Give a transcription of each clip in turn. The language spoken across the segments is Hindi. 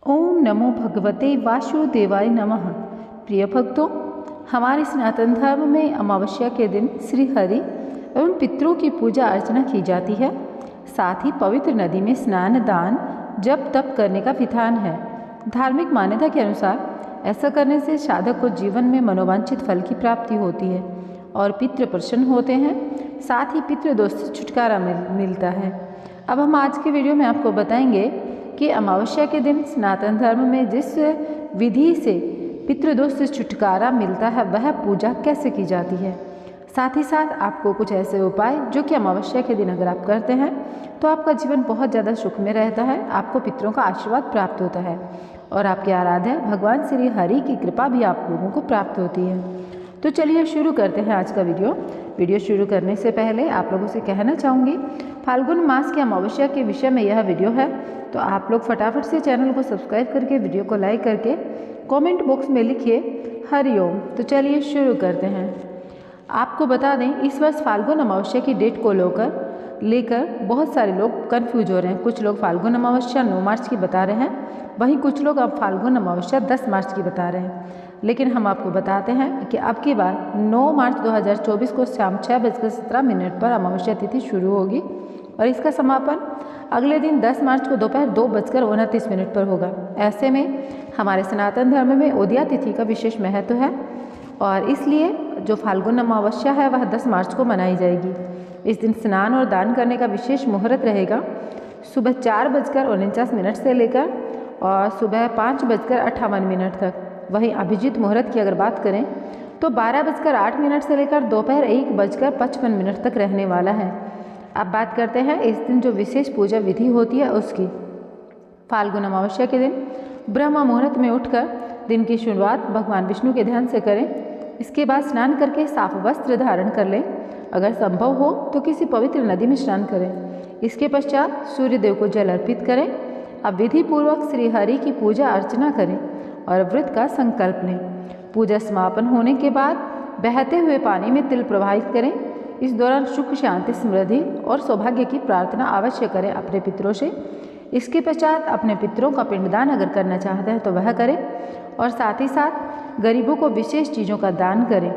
ओम नमो भगवते वासुदेवाय नमः। प्रिय भक्तों, हमारे सनातन धर्म में अमावस्या के दिन श्री हरि एवं पितरों की पूजा अर्चना की जाती है। साथ ही पवित्र नदी में स्नान, दान, जप तप करने का विधान है। धार्मिक मान्यता के अनुसार ऐसा करने से साधक को जीवन में मनोवांछित फल की प्राप्ति होती है और पितृ प्रसन्न होते हैं। साथ ही पितृ दोष से छुटकारा मिलता है। अब हम आज के वीडियो में आपको बताएंगे कि अमावस्या के दिन सनातन धर्म में जिस विधि से पितृदोष से छुटकारा मिलता है वह पूजा कैसे की जाती है। साथ ही साथ आपको कुछ ऐसे उपाय जो कि अमावस्या के दिन अगर आप करते हैं तो आपका जीवन बहुत ज़्यादा सुख में रहता है, आपको पितरों का आशीर्वाद प्राप्त होता है और आपके आराध्य भगवान श्री हरि की कृपा भी आप लोगों को प्राप्त होती है। तो चलिए शुरू करते हैं आज का वीडियो शुरू करने से पहले आप लोगों से कहना चाहूँगी, फाल्गुन मास की अमावस्या के विषय में यह वीडियो है, तो आप लोग फटाफट से चैनल को सब्सक्राइब करके वीडियो को लाइक करके कमेंट बॉक्स में लिखिए हरिओम। तो चलिए शुरू करते हैं। आपको बता दें, इस वर्ष फाल्गुन अमावस्या की डेट को लेकर बहुत सारे लोग कंफ्यूज हो रहे हैं। कुछ लोग फाल्गुन अमावस्या 9 मार्च की बता रहे हैं, वहीं कुछ लोग अब फाल्गुन अमावस्या 10 मार्च की बता रहे हैं। लेकिन हम आपको बताते हैं कि अब की बार 9 मार्च 2024 को शाम 6:17 पर अमावस्या तिथि शुरू होगी और इसका समापन अगले दिन 10 मार्च को दोपहर 2:29 पर होगा। ऐसे में हमारे सनातन धर्म में उदया तिथि का विशेष महत्व है और इसलिए जो फाल्गुन अमावस्या है वह 10 मार्च को मनाई जाएगी। इस दिन स्नान और दान करने का विशेष मुहूर्त रहेगा सुबह 4:49 से लेकर और सुबह 5:58 तक। वहीं अभिजीत मुहूर्त की अगर बात करें तो 12:08 से लेकर दोपहर 1:55 तक रहने वाला है। अब बात करते हैं इस दिन जो विशेष पूजा विधि होती है उसकी। फाल्गुन अमावस्या के दिन ब्रह्म मुहूर्त में उठकर दिन की शुरुआत भगवान विष्णु के ध्यान से करें। इसके बाद स्नान करके साफ वस्त्र धारण कर लें। अगर संभव हो तो किसी पवित्र नदी में स्नान करें। इसके पश्चात सूर्य देव को जल अर्पित करें। अब विधि पूर्वक श्री हरि की पूजा अर्चना करें और व्रत का संकल्प लें। पूजा समापन होने के बाद बहते हुए पानी में तिल प्रवाहित करें। इस दौरान सुख, शांति, समृद्धि और सौभाग्य की प्रार्थना अवश्य करें अपने पितरों से। इसके पश्चात अपने पितरों का पिंडदान अगर करना चाहते हैं तो वह करें और साथ ही साथ गरीबों को विशेष चीज़ों का दान करें।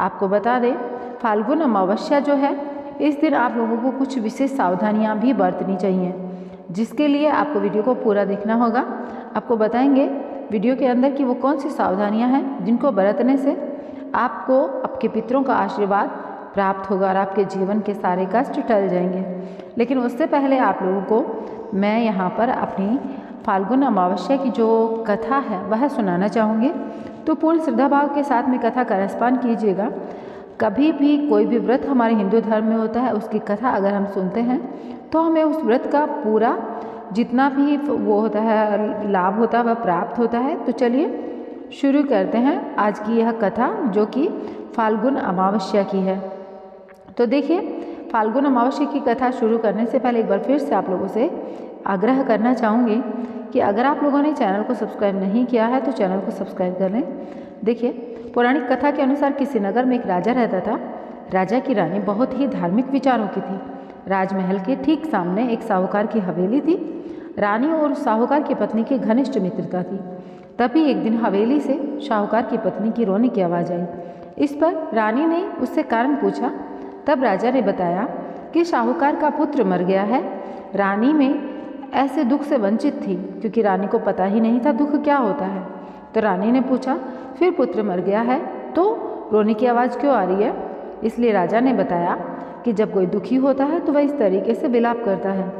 आपको बता दें, फाल्गुन अमावस्या जो है इस दिन आप लोगों को कुछ विशेष सावधानियाँ भी बरतनी चाहिए, जिसके लिए आपको वीडियो को पूरा देखना होगा। आपको बताएंगे वीडियो के अंदर कि वो कौन सी सावधानियाँ हैं जिनको बरतने से आपको आपके पितरों का आशीर्वाद प्राप्त होगा और आपके जीवन के सारे कष्ट टल जाएंगे। लेकिन उससे पहले आप लोगों को मैं यहाँ पर अपनी फाल्गुन अमावस्या की जो कथा है वह सुनाना चाहूँगी। तो पूर्ण श्रद्धा भाव के साथ में कथा का रसपान कीजिएगा। कभी भी कोई भी व्रत हमारे हिंदू धर्म में होता है, उसकी कथा अगर हम सुनते हैं तो हमें उस व्रत का पूरा जितना भी वो होता है लाभ होता है वह प्राप्त होता है। तो चलिए शुरू करते हैं आज की यह कथा जो कि फाल्गुन अमावस्या की है। तो देखिए, फाल्गुन अमावस्या की कथा शुरू करने से पहले एक बार फिर से आप लोगों से आग्रह करना चाहूँगी कि अगर आप लोगों ने चैनल को सब्सक्राइब नहीं किया है तो चैनल को सब्सक्राइब कर लें। देखिए, पौराणिक कथा के अनुसार किसी नगर में एक राजा रहता था। राजा की रानी बहुत ही धार्मिक विचारों की थी। राजमहल के ठीक सामने एक साहूकार की हवेली थी। रानी और साहूकार की पत्नी की घनिष्ठ मित्रता थी। तभी एक दिन हवेली से साहूकार की पत्नी की रोने की आवाज़ आई। इस पर रानी ने उससे कारण पूछा। तब राजा ने बताया कि साहूकार का पुत्र मर गया है। रानी में ऐसे दुख से वंचित थी क्योंकि रानी को पता ही नहीं था दुख क्या होता है। तो रानी ने पूछा, फिर पुत्र मर गया है तो रोने की आवाज़ क्यों आ रही है? इसलिए राजा ने बताया कि जब कोई दुखी होता है तो वह इस तरीके से विलाप करता है।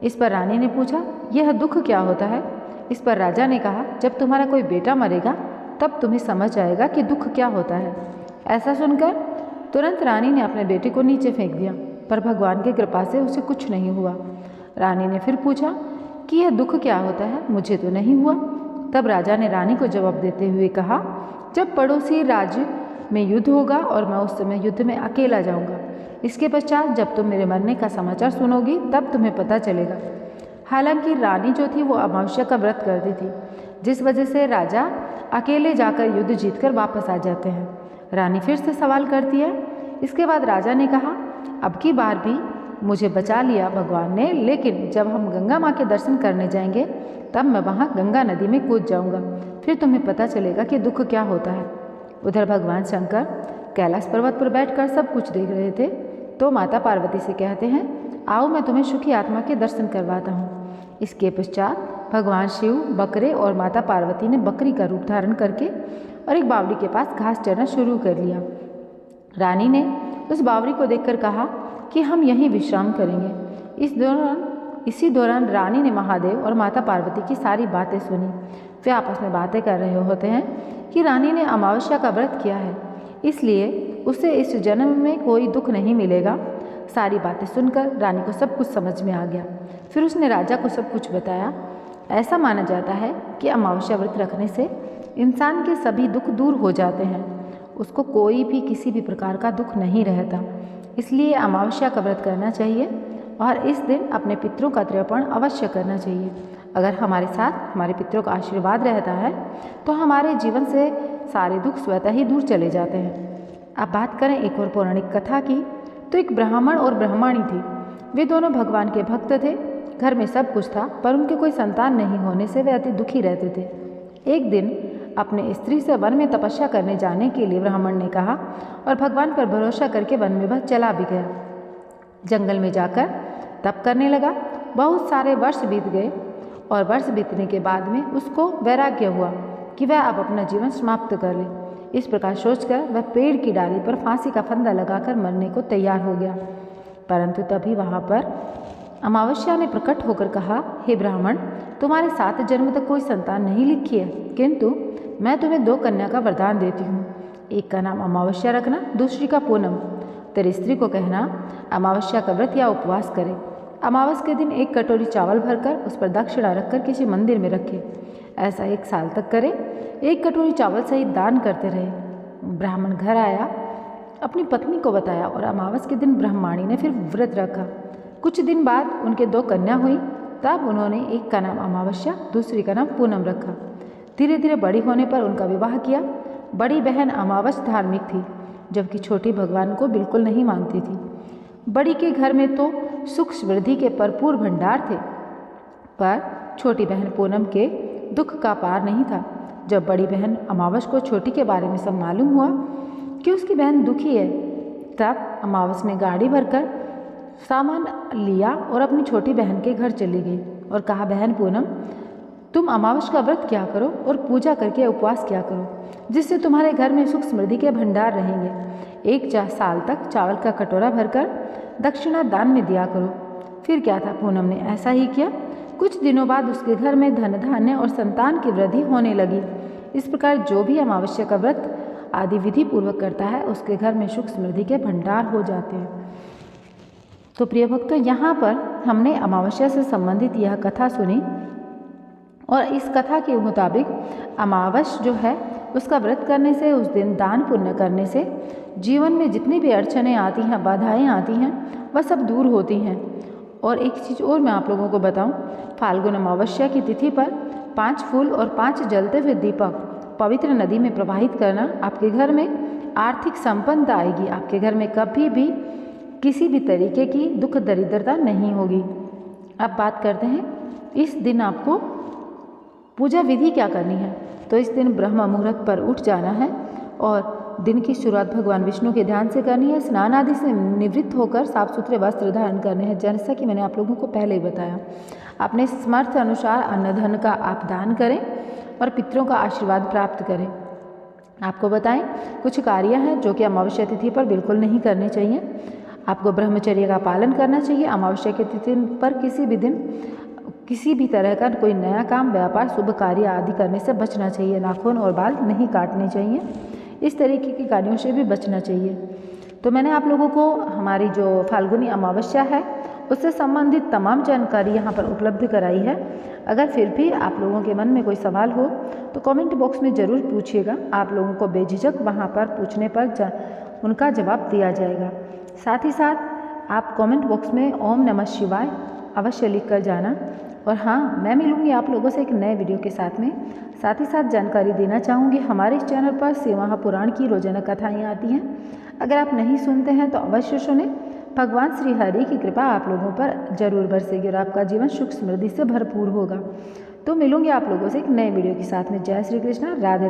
इस पर रानी ने पूछा, यह दुख क्या होता है? इस पर राजा ने कहा, जब तुम्हारा कोई बेटा मरेगा तब तुम्हें समझ आएगा कि दुख क्या होता है। ऐसा सुनकर तुरंत रानी ने अपने बेटे को नीचे फेंक दिया, पर भगवान की कृपा से उसे कुछ नहीं हुआ। रानी ने फिर पूछा कि यह दुख क्या होता है? मुझे तो नहीं हुआ। तब राजा ने रानी को जवाब देते हुए कहा, जब पड़ोसी राज्य में युद्ध होगा और मैं उस समय युद्ध में अकेला जाऊंगा। इसके पश्चात जब तुम मेरे मरने का समाचार सुनोगी तब तुम्हें पता चलेगा। हालांकि रानी जो थी वो अमावस्या का व्रत करती थी, जिस वजह से राजा अकेले जाकर युद्ध जीतकर वापस आ जाते हैं। रानी फिर से सवाल करती है। इसके बाद राजा ने कहा, अब की बार भी मुझे बचा लिया भगवान ने, लेकिन जब हम गंगा माँ के दर्शन करने जाएंगे तब मैं वहाँ गंगा नदी में कूद जाऊँगा, फिर तुम्हें पता चलेगा कि दुख क्या होता है। उधर भगवान शंकर कैलाश पर्वत पर बैठकर सब कुछ देख रहे थे तो माता पार्वती से कहते हैं, आओ मैं तुम्हें सुखी आत्मा के दर्शन करवाता हूँ। इसके पश्चात भगवान शिव बकरे और माता पार्वती ने बकरी का रूप धारण करके और एक बावड़ी के पास घास चरना शुरू कर लिया। रानी ने उस बावड़ी को देखकर कहा कि हम यहीं विश्राम करेंगे। इसी दौरान रानी ने महादेव और माता पार्वती की सारी बातें सुनी। वे आपस में बातें कर रहे होते हैं कि रानी ने अमावस्या का व्रत किया है, इसलिए उसे इस जन्म में कोई दुख नहीं मिलेगा। सारी बातें सुनकर रानी को सब कुछ समझ में आ गया। फिर उसने राजा को सब कुछ बताया। ऐसा माना जाता है कि अमावस्या व्रत रखने से इंसान के सभी दुख दूर हो जाते हैं, उसको कोई भी किसी भी प्रकार का दुख नहीं रहता। इसलिए अमावस्या का व्रत करना चाहिए और इस दिन अपने पितरों का तर्पण अवश्य करना चाहिए। अगर हमारे साथ हमारे पितरों का आशीर्वाद रहता है तो हमारे जीवन से सारे दुख स्वतः ही दूर चले जाते हैं। अब बात करें एक और पौराणिक कथा की, तो एक ब्राह्मण और ब्राह्मणी थी। वे दोनों भगवान के भक्त थे। घर में सब कुछ था पर उनके कोई संतान नहीं होने से वे अति दुखी रहते थे। एक दिन अपने स्त्री से वन में तपस्या करने जाने के लिए ब्राह्मण ने कहा और भगवान पर भरोसा करके वन में वह चला भी गया। जंगल में जाकर तप करने लगा। बहुत सारे वर्ष बीत गए और वर्ष बीतने के बाद में उसको वैराग्य हुआ कि वह अब अपना जीवन समाप्त कर ले। इस प्रकार सोचकर वह पेड़ की डाली पर फांसी का फंदा लगाकर मरने को तैयार हो गया। परंतु तभी वहाँ पर अमावस्या ने प्रकट होकर कहा, हे ब्राह्मण, तुम्हारे 7 जन्म तक कोई संतान नहीं लिखी है, किंतु मैं तुम्हें 2 कन्या का वरदान देती हूँ। एक का नाम अमावस्या रखना, दूसरी का पूनम। तेरी स्त्री को कहना अमावस्या का व्रत या उपवास करे। अमावस के दिन 1 कटोरी चावल भरकर उस पर दक्षिणा रखकर किसी मंदिर में रखे। ऐसा 1 साल तक करे। 1 कटोरी चावल सहित दान करते रहे। ब्राह्मण घर आया, अपनी पत्नी को बताया और अमावस के दिन ब्रह्माणी ने फिर व्रत रखा। कुछ दिन बाद उनके 2 कन्या हुई। तब उन्होंने एक का नाम अमावस्या, दूसरी का नाम पूनम रखा। धीरे धीरे बड़ी होने पर उनका विवाह किया। बड़ी बहन अमावस धार्मिक थी, जबकि छोटी भगवान को बिल्कुल नहीं मानती थी। बड़ी के घर में तो सुख समृद्धि के भरपूर भंडार थे, पर छोटी बहन पूनम के दुख का पार नहीं था। जब बड़ी बहन अमावस को छोटी के बारे में सब मालूम हुआ कि उसकी बहन दुखी है, तब अमावस ने गाड़ी भरकर सामान लिया और अपनी छोटी बहन के घर चली गई और कहा, बहन पूनम, तुम अमावस का व्रत किया करो और पूजा करके उपवास किया करो, जिससे तुम्हारे घर में सुख समृद्धि के भंडार रहेंगे। 1 साल तक चावल का कटोरा भरकर दक्षिणा दान में दिया करो। फिर क्या था, पूनम ने ऐसा ही किया। कुछ दिनों बाद उसके घर में धन धान्य और संतान की वृद्धि होने लगी। इस प्रकार जो भी अमावस्या का व्रत आदि विधि पूर्वक करता है, उसके घर में सुख समृद्धि के भंडार हो जाते हैं। तो प्रिय भक्तों, यहाँ पर हमने अमावस्या से संबंधित यह कथा सुनी और इस कथा के मुताबिक अमावस जो है उसका व्रत करने से, उस दिन दान पुण्य करने से जीवन में जितनी भी अड़चनें आती हैं, बाधाएं आती हैं, वह सब दूर होती हैं। और एक चीज़ और मैं आप लोगों को बताऊं, फाल्गुन अमावस्या की तिथि पर 5 फूल और 5 जलते हुए दीपक पवित्र नदी में प्रवाहित करना आपके घर में आर्थिक संपन्नता आएगी। आपके घर में कभी भी किसी भी तरीके की दुख दरिद्रता नहीं होगी। अब बात करते हैं इस दिन आपको पूजा विधि क्या करनी है। तो इस दिन ब्रह्म मुहूर्त पर उठ जाना है और दिन की शुरुआत भगवान विष्णु के ध्यान से करनी है। स्नान आदि से निवृत्त होकर साफ सुथरे वस्त्र धारण करने हैं, जैसा कि मैंने आप लोगों को पहले ही बताया। अपने समर्थ अनुसार अन्न धन का आप दान करें और पितरों का आशीर्वाद प्राप्त करें। आपको बताएं, कुछ कार्य हैं जो कि अमावस्या तिथि पर बिल्कुल नहीं करने चाहिए। आपको ब्रह्मचर्य का पालन करना चाहिए। अमावस्या की तिथि पर किसी भी दिन किसी भी तरह का कोई नया काम, व्यापार, शुभ कार्य आदि करने से बचना चाहिए। नाखून और बाल नहीं काटने चाहिए। इस तरीके के कार्यों से भी बचना चाहिए। तो मैंने आप लोगों को हमारी जो फाल्गुनी अमावस्या है उससे संबंधित तमाम जानकारी यहाँ पर उपलब्ध कराई है। अगर फिर भी आप लोगों के मन में कोई सवाल हो तो कमेंट बॉक्स में ज़रूर पूछिएगा। आप लोगों को बेझिझक वहाँ पर पूछने पर उनका जवाब दिया जाएगा। साथ ही साथ आप कमेंट बॉक्स में ओम नमः शिवाय अवश्य लिख कर जाना। और हाँ, मैं मिलूँगी आप लोगों से एक नए वीडियो के साथ में। साथ ही साथ जानकारी देना चाहूँगी, हमारे इस चैनल पर शिव महापुराण की रोजाना कथाएँ आती हैं। अगर आप नहीं सुनते हैं तो अवश्य सुने। भगवान श्री हरि की कृपा आप लोगों पर जरूर बरसेगी और आपका जीवन सुख समृद्धि से भरपूर होगा। तो मिलूंगी आप लोगों से एक नए वीडियो के साथ में। जय श्री कृष्ण, राधे राधे।